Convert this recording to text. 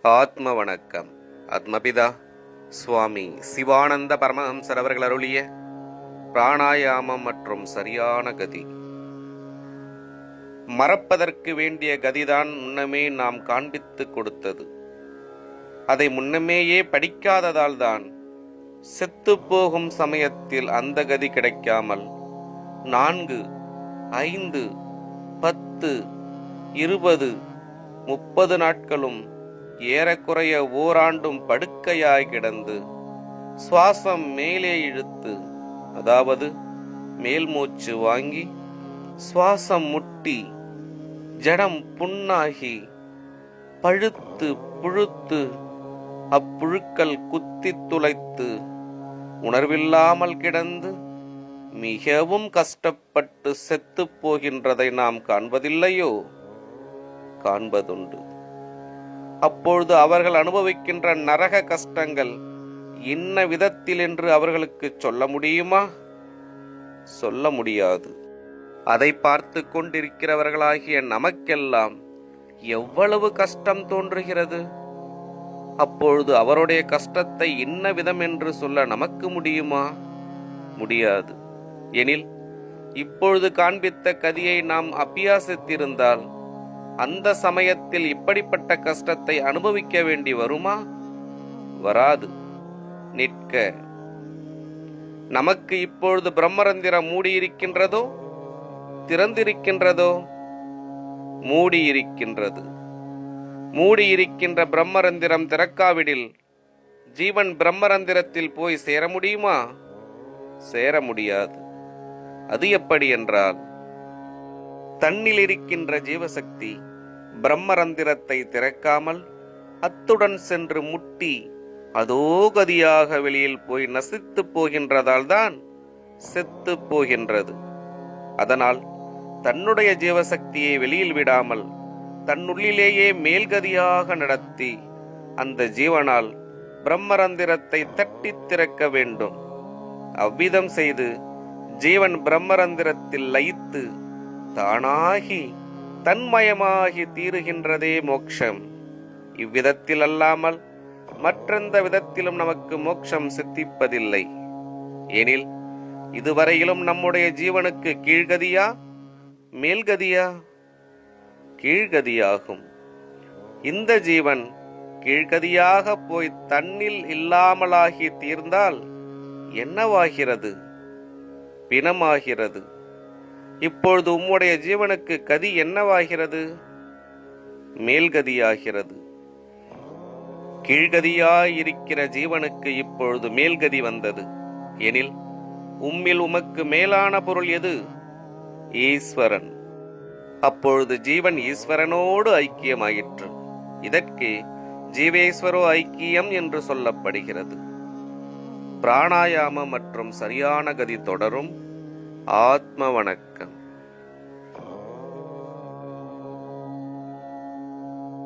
ஆத்ம வணக்கம். ஆத்மபிதா சுவாமி சிவானந்த பரமஹம்சர் அவர்கள் அருளிய பிராணாயாமம் மற்றும் சரியான கதி. மறப்பதற்கு வேண்டிய கதிதான் முன்னமே நாம் காண்பித்து கொடுத்தது. அதை முன்னமேயே படிக்காததால் தான் செத்து போகும் சமயத்தில் அந்த கதி கிடைக்காமல் 4, 5, 10, 20, 30 நாட்களும் ஏறக்குறைய ஓராண்டும் படுக்கையாய் கிடந்து சுவாசம் மேலே இழுத்து, அதாவது மேல் மூச்சு வாங்கி சுவாசம் முட்டி ஜடம் புண்ணாகி பழுத்து புழுத்து அப்புழுக்கள் குத்தி துளைத்து உணர்வில்லாமல் கிடந்து மிகவும் கஷ்டப்பட்டு செத்து போகின்றதை நாம் காண்பதில்லையோ? காண்பதுண்டு. அப்பொழுது அவர்கள் அனுபவிக்கின்ற நரக கஷ்டங்கள் இன்ன விதத்தில் என்று அவர்களுக்கு சொல்ல முடியுமா? சொல்ல முடியாது. அதை பார்த்து கொண்டிருக்கிறவர்களாகிய நமக்கெல்லாம் எவ்வளவு கஷ்டம் தோன்றுகிறது. அப்பொழுது அவருடைய கஷ்டத்தை இன்ன விதம் என்று சொல்ல நமக்கு முடியுமா? முடியாது. எனில் இப்பொழுது காண்பித்த கதியை நாம் அபியாசித்திருந்தால் அந்த சமயத்தில் இப்படிப்பட்ட கஷ்டத்தை அனுபவிக்க வேண்டி வருமா? வராது. நிற்க. நமக்கு இப்பொழுது பிரம்மரந்திரம் மூடியிருக்கின்றதோ திறந்திருக்கின்றதோ? மூடியிருக்கின்றது. மூடியிருக்கின்ற பிரம்மரந்திரம் திறக்காவிடில் ஜீவன் பிரம்மரந்திரத்தில் போய் சேர முடியுமா? சேர முடியாது. அது எப்படி என்றால், தன்னில் இருக்கின்ற ஜீவசக்தி பிரம்மரந்திரத்தை திறக்காமல் அத்துடன் சென்று முட்டி அதோ கதியாக வெளியில் போய் நசித்து போகின்றதால் தான் செத்து போகின்றது. அதனால் தன்னுடைய ஜீவசக்தியை வெளியில் விடாமல் தன்னுள்ளிலேயே மேல்கதியாக நடத்தி அந்த ஜீவனால் பிரம்மரந்திரத்தை தட்டி திறக்க வேண்டும். அவ்விதம் செய்து ஜீவன் பிரம்மரந்திரத்தில் லயித்து தானாகி தன்மயமாகி தீருகின்றதே மோட்சம். இவ்விதத்தில் அல்லாமல் மற்றெந்த விதத்திலும் நமக்கு மோட்சம் சித்திப்பதில்லை. எனில் இதுவரையிலும் நம்முடைய ஜீவனுக்கு கீழ்கதியா மேல்கதியா? கீழ்கதியாகும். இந்த ஜீவன் கீழ்கதியாக போய் தன்னில் இல்லாமலாகி தீர்ந்தால் என்னவாகிறது? பிணமாகிறது. இப்பொழுது உம்முடைய ஜீவனுக்கு கதி என்னவாகிறது? மேல்கதியாகிறது. கீழ்கதியாயிருக்கிற ஜீவனுக்கு இப்பொழுது மேல்கதி வந்தது. எனில் உம்மில் உமக்கு மேலான பொருள் எது? ஈஸ்வரன். அப்பொழுது ஜீவன் ஈஸ்வரனோடு ஐக்கியமாயிற்று. இதற்கு ஜீவேஸ்வரோ ஐக்கியம் என்று சொல்லப்படுகிறது. பிராணாயாமம் மற்றும் சரியான கதி தொடரும். ஆத்ம வணக்கம்.